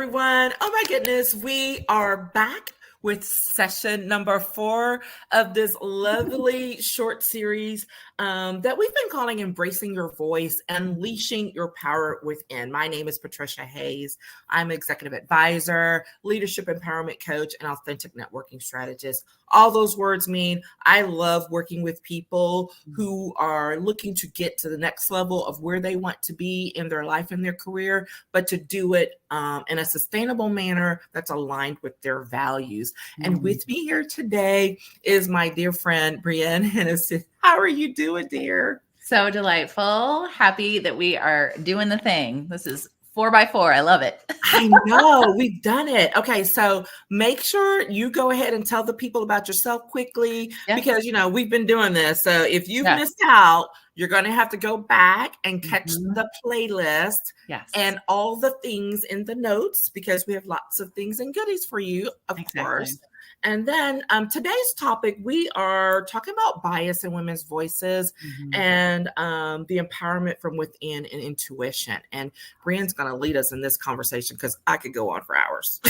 everyone. Oh my goodness, we are back with session number 4 of this lovely short series that we've been calling Embracing Your Voice, Unleashing Your Power Within. My name is Patricia Hayes. I'm executive advisor, leadership empowerment coach, and authentic networking strategist. All those words mean I love working with people who are looking to get to the next level of where they want to be in their life and their career, but to do it in a sustainable manner that's aligned with their values. And with me here today is my dear friend, Brienne. How are you doing, dear? So delightful. Happy that we are doing the thing. This is 4x4. I love it. I know, we've done it. Okay, so make sure you go ahead and tell the people about yourself quickly, because, we've been doing this. So if you've missed out, you're going to have to go back and catch the playlist and all the things in the notes, because we have lots of things and goodies for you, of course. And then today's topic, we are talking about bias in women's voices and the empowerment from within and intuition. And Brienne's going to lead us in this conversation because I could go on for hours.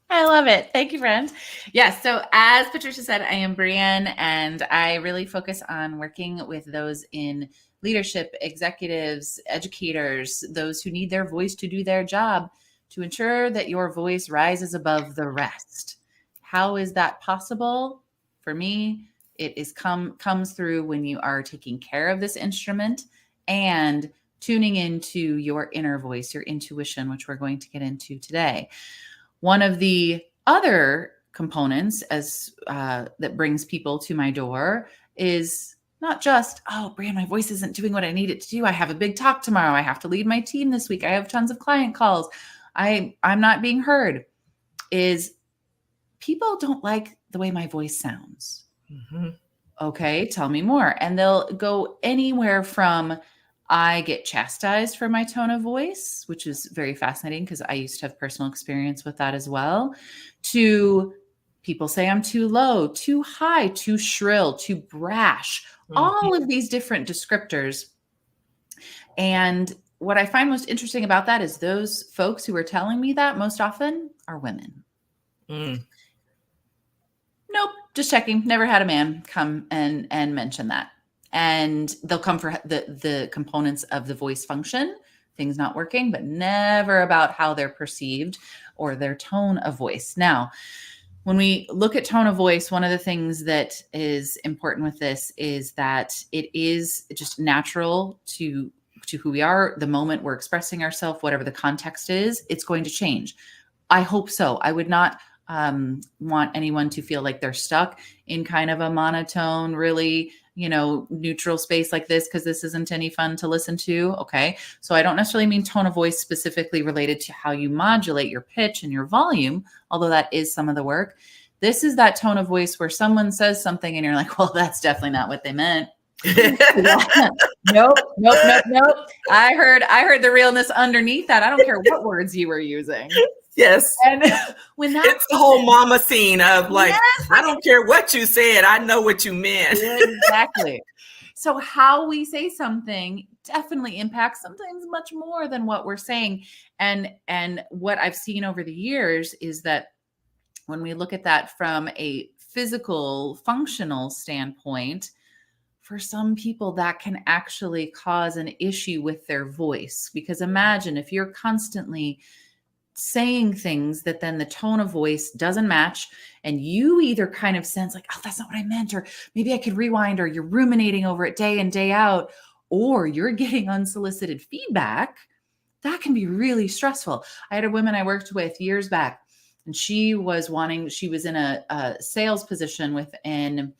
I love it. Thank you, friend. Yes. So as Patricia said, I am Brienne, and I really focus on working with those in leadership, executives, educators, those who need their voice to do their job, to ensure that your voice rises above the rest. How is that possible? For me, it is comes through when you are taking care of this instrument and tuning into your inner voice, your intuition, which we're going to get into today. One of the other components that brings people to my door is not just, oh, Brienne, my voice isn't doing what I need it to do. I have a big talk tomorrow. I have to lead my team this week. I have tons of client calls. I'm not being heard. Is people don't like the way my voice sounds. Okay, tell me more. And they'll go anywhere from, I get chastised for my tone of voice, which is very fascinating because I used to have personal experience with that as well, to people say I'm too low, too high, too shrill, too brash, all of these different descriptors. And what I find most interesting about that is those folks who are telling me that most often are women. Nope, just checking. Never had a man come and mention that. And they'll come for the components of the voice function, things not working, but never about how they're perceived or their tone of voice. Now, when we look at tone of voice, one of the things that is important with this is that it is just natural to who we are. The moment we're expressing ourselves, whatever the context is, it's going to change. I hope so. I would not want anyone to feel like they're stuck in kind of a monotone, really, neutral space like this, because this isn't any fun to listen to. Okay. So I don't necessarily mean tone of voice specifically related to how you modulate your pitch and your volume, although that is some of the work. This is that tone of voice where someone says something and you're like, well, that's definitely not what they meant. Nope. I heard the realness underneath that. I don't care what words you were using. Yes. And when it's the whole mama scene of like, I don't care what you said. I know what you meant. Exactly. So how we say something definitely impacts sometimes much more than what we're saying. And what I've seen over the years is that when we look at that from a physical, functional standpoint, for some people, that can actually cause an issue with their voice. Because imagine if you're constantly saying things that then the tone of voice doesn't match, and you either kind of sense like, oh, that's not what I meant, or maybe I could rewind, or you're ruminating over it day in, day out, or you're getting unsolicited feedback, that can be really stressful. I had a woman I worked with years back, and she was in a sales position within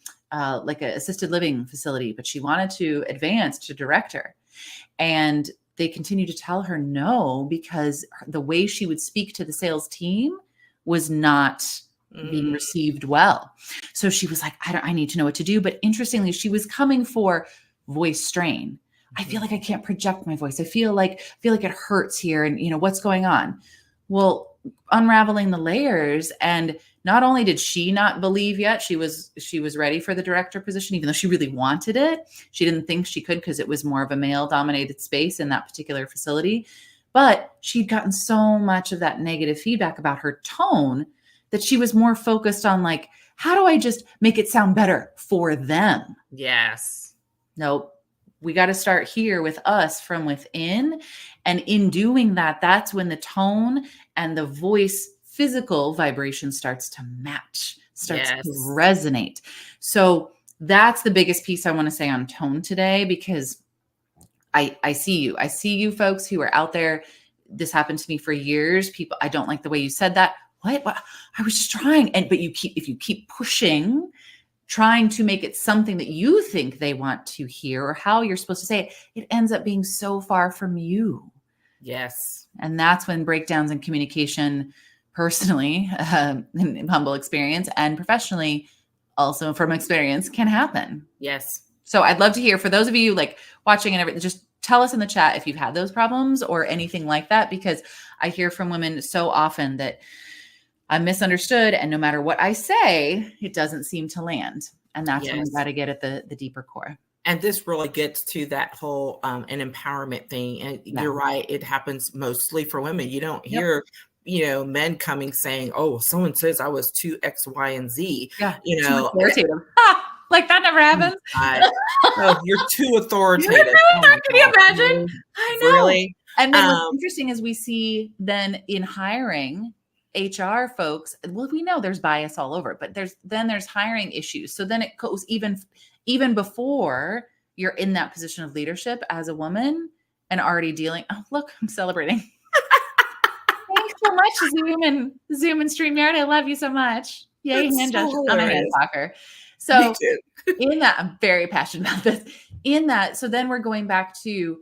like an assisted living facility, but she wanted to advance to director. And they continued to tell her no, because the way she would speak to the sales team was not being received well. So she was like, I need to know what to do. But interestingly, she was coming for voice strain. I feel like I can't project my voice. I feel like it hurts here. And what's going on? Well, unraveling the layers, and not only did she not believe yet she was ready for the director position, even though she really wanted it, she didn't think she could because it was more of a male dominated space in that particular facility. But she'd gotten so much of that negative feedback about her tone that she was more focused on like, how do I just make it sound better for them? Yes. Nope. We got to start here with us from within. And in doing that, that's when the tone and the voice physical vibration starts to match, starts to resonate. So that's the biggest piece I want to say on tone today, because I see you. I see you folks who are out there. This happened to me for years. People, I don't like the way you said that. What? I was just trying. But if you keep pushing, trying to make it something that you think they want to hear or how you're supposed to say it, it ends up being so far from you. Yes. And that's when breakdowns in communication, personally, in humble experience, and professionally, also from experience, can happen. Yes. So I'd love to hear, for those of you like watching and everything, just tell us in the chat if you've had those problems or anything like that, because I hear from women so often that I'm misunderstood, and no matter what I say, it doesn't seem to land. And that's when we got to get at the deeper core. And this really gets to that whole an empowerment thing. And you're right, it happens mostly for women. You don't hear men coming saying, oh, someone says I was too X, Y, and Z. Yeah, too authoritative. Like that never happens. Oh, you're too authoritative. Can you imagine? I know. Really? And then what's interesting is we see then in hiring HR folks, well, we know there's bias all over, but there's hiring issues. So then it goes even before you're in that position of leadership as a woman and already dealing. Oh, look, I'm celebrating. Thanks so much, Zoom and StreamYard. I love you so much. Yay, hand gesture. I'm a hand talker. So in that, I'm very passionate about this. In that, so then we're going back to,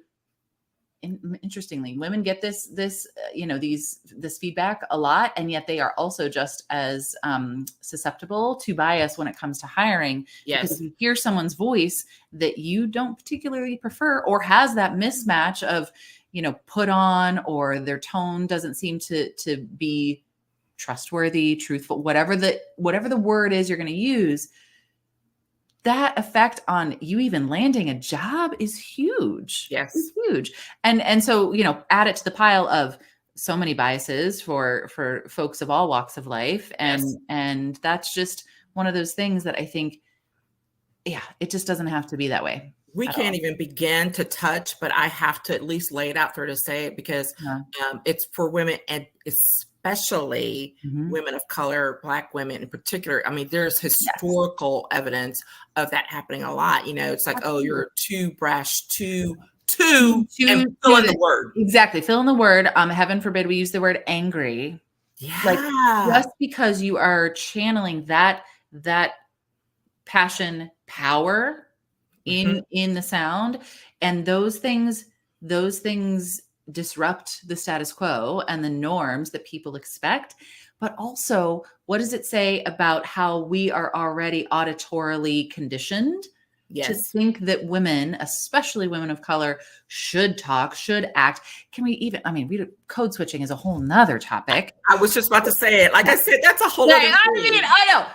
interestingly, women get this feedback a lot, and yet they are also just as susceptible to bias when it comes to hiring. Yes. Because if you hear someone's voice that you don't particularly prefer, or has that mismatch of, put on, or their tone doesn't seem to be trustworthy, truthful, whatever the word is you're going to use, that effect on you even landing a job is huge. Yes. It's huge. And so, add it to the pile of so many biases for folks of all walks of life. And that's just one of those things that I think, it just doesn't have to be that way. We can't even begin to touch, but I have to at least lay it out there to say it, because it's for women, and especially women of color, Black women in particular. I mean, there's historical evidence of that happening a lot. It's like, oh, you're too brash, too and fill in the word. Exactly. Fill in the word. Heaven forbid we use the word angry. Yeah. Like, just because you are channeling that passion, power in the sound, and those things disrupt the status quo and the norms that people expect. But also, what does it say about how we are already auditorily conditioned to think that women, especially women of color, should talk, should act? Can we even, code switching is a whole nother topic. I was just about to say it. Like I said, that's a whole other thing. I know.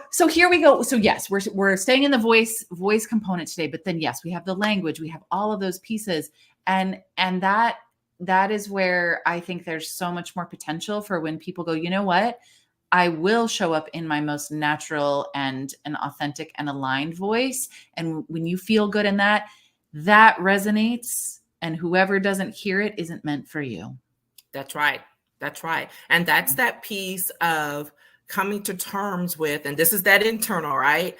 So here we go. So yes, we're staying in the voice component today, but then yes, we have the language, we have all of those pieces. And that is where I think there's so much more potential for when people go, you know what? I will show up in my most natural and an authentic and aligned voice. And when you feel good in that resonates, and whoever doesn't hear it isn't meant for you. That's right. That's right. And that's that piece of coming to terms with, and this is that internal, right?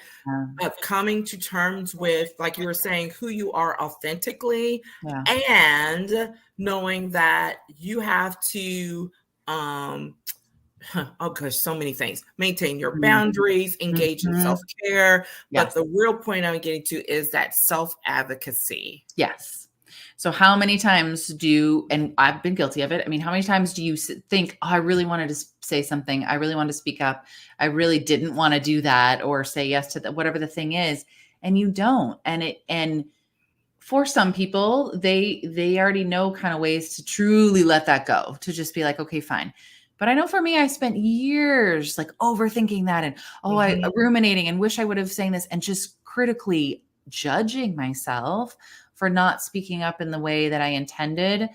Of coming to terms with, like you were saying, who you are authentically, and knowing that you have to, oh gosh, so many things. Maintain your boundaries, engage in self-care. But the real point I'm getting to is that self-advocacy. Yes. So how many times and I've been guilty of it. How many times do you think, oh, I really wanted to say something. I really wanted to speak up. I really didn't want to do that, or say yes to whatever the thing is. And you don't. And for some people, they already know kind of ways to truly let that go, to just be like, okay, fine. But I know for me, I spent years like overthinking that, and I ruminating, and wish I would have saying this, and just critically judging myself for not speaking up in the way that I intended.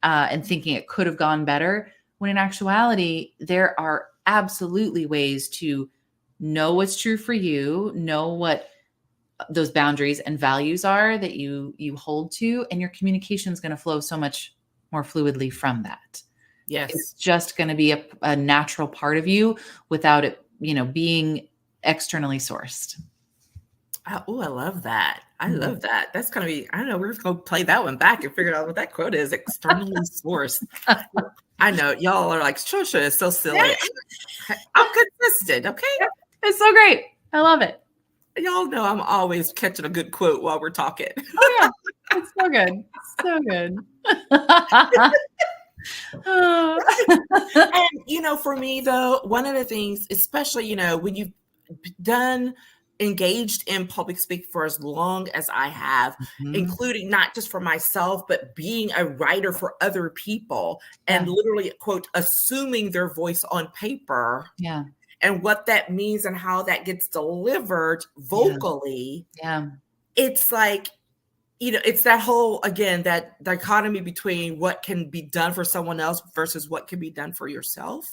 and thinking it could have gone better, when in actuality, there are absolutely ways to know what's true for you, know what those boundaries and values are that you hold to, and your communication is going to flow so much more fluidly from that. Yes. It's just going to be a natural part of you without it, being externally sourced. Oh, I love that. I love that. That's going to be, I don't know, we're just going to play that one back and figure out what that quote is, externally sourced. I know y'all are like, Trisha is so silly. I'm consistent, okay? It's so great. I love it. Y'all know I'm always catching a good quote while we're talking. Oh, yeah. It's so good. So good. And, for me, though, one of the things, especially, when you've engaged in public speaking for as long as I have, including not just for myself, but being a writer for other people and literally, quote, assuming their voice on paper. Yeah. And what that means and how that gets delivered vocally. Yeah. It's like, it's that whole, again, that dichotomy between what can be done for someone else versus what can be done for yourself.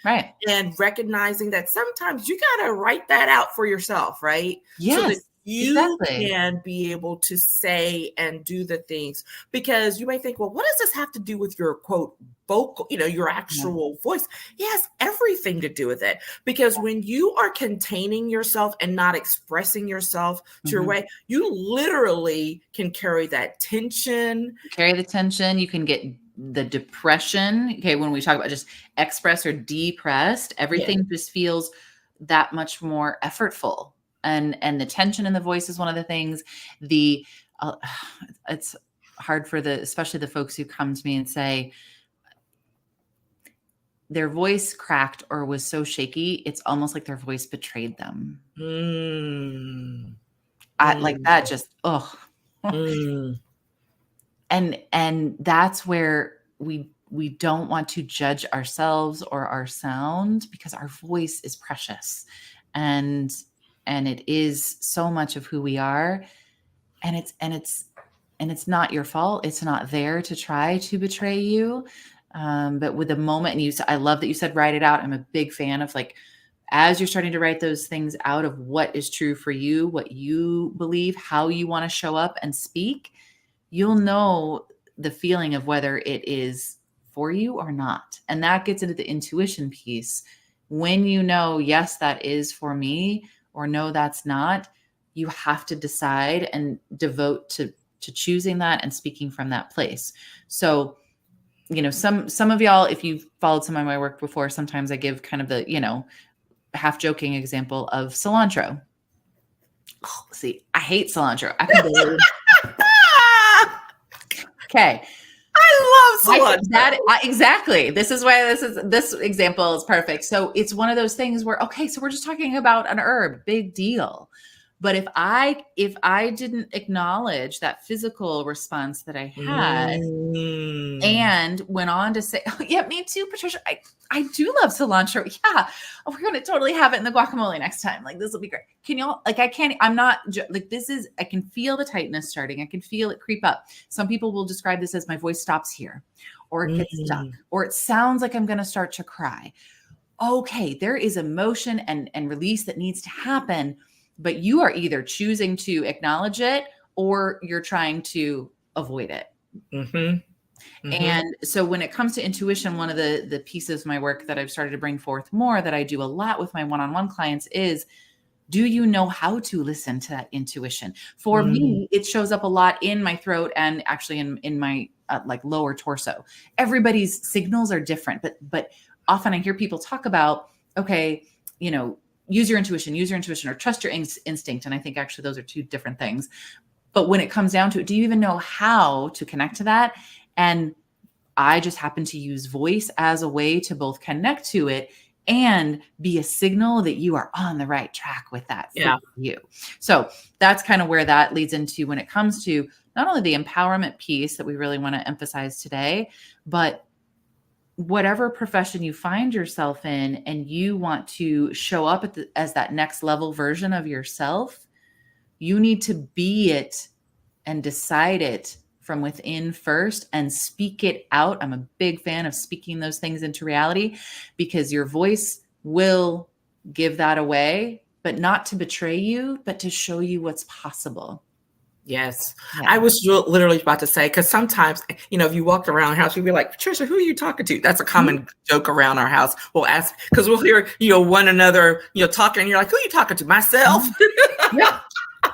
Right. And recognizing that sometimes you got to write that out for yourself, right? Yes. So that you can be able to say and do the things, because you may think, well, what does this have to do with your quote vocal, your actual voice? It has everything to do with it, because when you are containing yourself and not expressing yourself to your way, you literally can carry that tension. Carry the tension. You can get the depression. Okay. When we talk about just express or depressed, everything just feels that much more effortful. And the tension in the voice is one of the things. It's hard for especially the folks who come to me and say their voice cracked or was so shaky, it's almost like their voice betrayed them. Like that, just and that's where we don't want to judge ourselves or our sound, because our voice is precious, and it is so much of who we are, and it's not your fault. It's not there to try to betray you. But with the moment, and I love that you said, write it out. I'm a big fan of, like, as you're starting to write those things out of what is true for you, what you believe, how you want to show up and speak, you'll know the feeling of whether it is for you or not. And that gets into the intuition piece. When you know, yes, that is for me, or no, that's not, you have to decide and devote to choosing that and speaking from that place. So, some of y'all, if you've followed some of my work before, sometimes I give kind of the, half joking example of cilantro. Oh, see, I hate cilantro. I can believe. Okay. I love cilantro. Exactly. This is why this example is perfect. So it's one of those things where, okay, so we're just talking about an herb, big deal. But if I didn't acknowledge that physical response that I had and went on to say, oh, yeah, me too, Patricia, I do love cilantro. Yeah. Oh, we're going to totally have it in the guacamole next time. Like, this will be great. Can y'all, like, I can feel the tightness starting. I can feel it creep up. Some people will describe this as my voice stops here, or it gets stuck, or it sounds like I'm going to start to cry. Okay. There is emotion and release that needs to happen, but you are either choosing to acknowledge it or you're trying to avoid it. And so when it comes to intuition, one of the pieces of my work that I've started to bring forth more, that I do a lot with my one-on-one clients, is, do you know how to listen to that intuition? For me, it shows up a lot in my throat and actually in my like lower torso. Everybody's signals are different, but often I hear people talk about, okay, use your intuition, or trust your instinct. And I think actually those are two different things. But when it comes down to it, do you even know how to connect to that? And I just happen to use voice as a way to both connect to it and be a signal that you are on the right track with that for you. So that's kind of where that leads into when it comes to not only the empowerment piece that we really want to emphasize today, but whatever profession you find yourself in and you want to show up as that next level version of yourself, you need to be it and decide it from within first and speak it out. I'm a big fan of speaking those things into reality, because your voice will give that away, but not to betray you, but to show you what's possible. Yes. Yeah. I was literally about to say, because sometimes, if you walk around the house, you'd be like, Patricia, who are you talking to? That's a common joke around our house. We'll ask, because we'll hear, one another, talking, and you're like, who are you talking to? Myself? Yeah.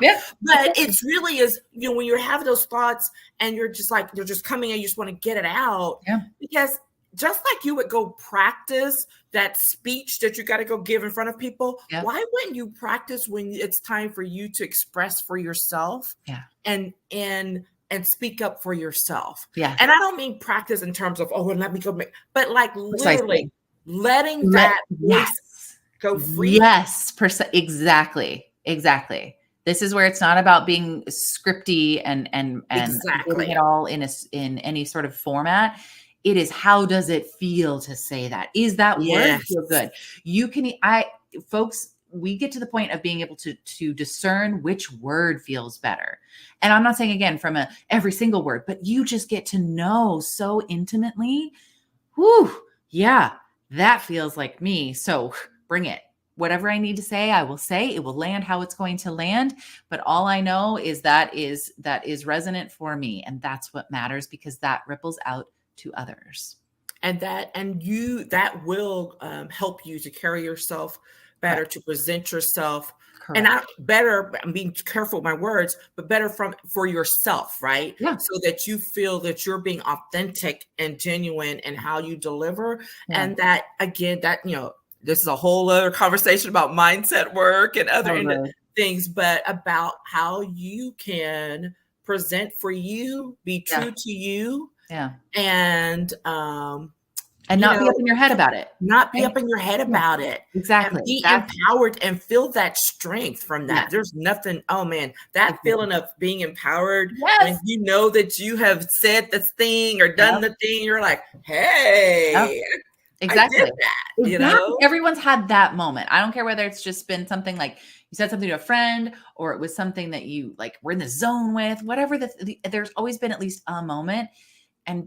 Yeah. But it's really is, when you're having those thoughts and you're just like, they're just coming and you just want to get it out. Yeah. Because just like you would go practice that speech that you got to go give in front of people, Yeah. why wouldn't you practice when it's time for you to express for yourself? Yeah. And speak up for yourself? Yeah. And I don't mean practice in terms of, let me go make, but like literally letting that voice go free. Yes. Exactly. This is where it's not about being scripty and Exactly. getting it all in any sort of format. It is, how does it feel to say that? Is that word feel good? Folks, we get to the point of being able to discern which word feels better. And I'm not saying, again, from every single word, but you just get to know so intimately, yeah, that feels like me. So bring it. Whatever I need to say, I will say. It will land how it's going to land. But all I know is that is resonant for me. And that's what matters, because that ripples out to others. And that will help you to carry yourself better, to present yourself. Correct. And I'm being careful with my words, but better for yourself, right? Yeah. So that you feel that you're being authentic and genuine in how you deliver. Yeah. And that, again, this is a whole other conversation about mindset work and other things, but about how you can present for you, be true to you. Yeah. And not be up in your head about it. Not be up in your head about it. Exactly. And be empowered and feel that strength from that. Yeah. There's nothing, that feeling of being empowered, when you know that you have said this thing or done the thing, you're like, hey, exactly. I did that, exactly. Everyone's had that moment. I don't care whether it's just been something like you said something to a friend, or it was something that you were in the zone with, whatever. There's always been at least a moment.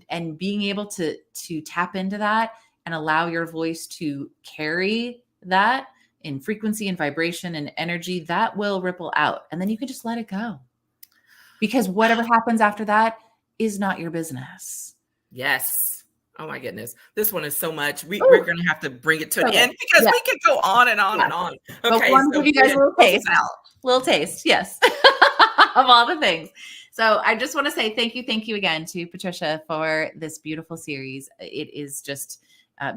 And being able to tap into that and allow your voice to carry that in frequency and vibration and energy, that will ripple out. And then you can just let it go, because whatever happens after that is not your business. Yes. Oh my goodness. This one is so much. We're going to have to bring it to an end, because we can go on and on and on. Okay. So give you guys a little taste. Yes. Of all the things. So I just want to say thank you again to Patricia for this beautiful series. It is just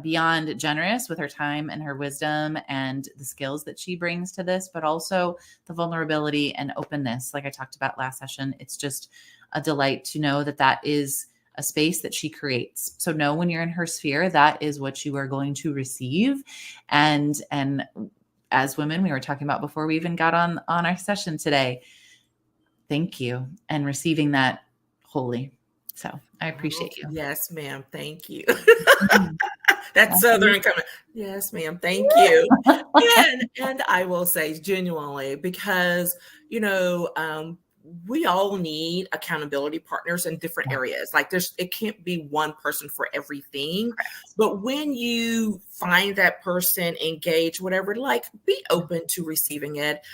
beyond generous with her time and her wisdom and the skills that she brings to this, but also the vulnerability and openness. Like I talked about last session, it's just a delight to know that is a space that she creates. So know when you're in her sphere, that is what you are going to receive. And as women, we were talking about before we even got on our session today, thank you, and receiving that wholly. So I appreciate you. Yes, ma'am. Thank you. That's Southern coming. Yes, ma'am. Thank you. and I will say genuinely, because, we all need accountability partners in different areas. Like it can't be one person for everything. But when you find that person, engage, whatever, be open to receiving it.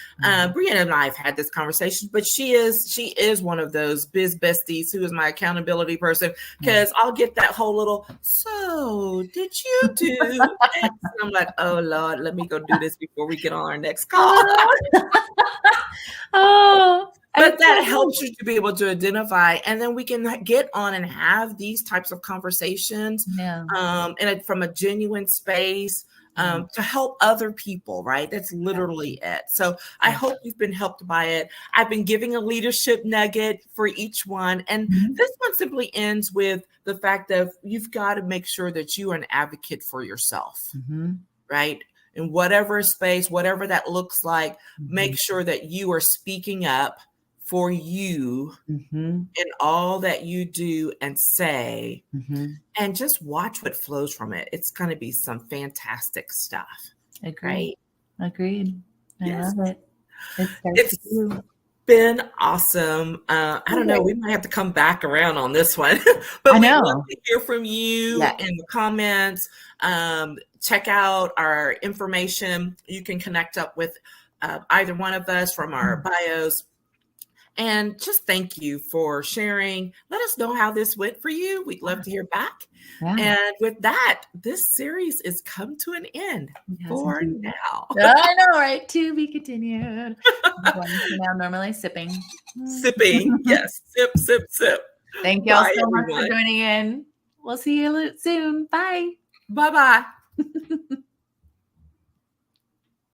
Brienne and I have had this conversation, but she is one of those biz besties who is my accountability person, because I'll get that whole little, so did you do X? And I'm like, oh Lord, let me go do this before we get on our next call. But that helps you to be able to identify, and then we can get on and have these types of conversations, and from a genuine space, to help other people, right? That's literally it. So I hope you've been helped by it. I've been giving a leadership nugget for each one. And this one simply ends with the fact that you've got to make sure that you are an advocate for yourself, right? In whatever space, whatever that looks like, make sure that you are speaking up for you in all that you do and say, and just watch what flows from it. It's going to be some fantastic stuff. Agreed. I love it. It's been awesome. I don't know. We might have to come back around on this one, but I we'd love know. to hear from you Yes. in the comments. Check out our information. You can connect up with either one of us from our bios. And just thank you for sharing. Let us know how this went for you. We'd love to hear back. Yeah. And with that, this series is come to an end for indeed. now. I know, right? To be continued. I'm going to now normally sipping. Sipping. Yes. Sip, sip, sip. Thank y'all Bye, so much for everyone. joining in. We'll see you soon. Bye. Bye-bye.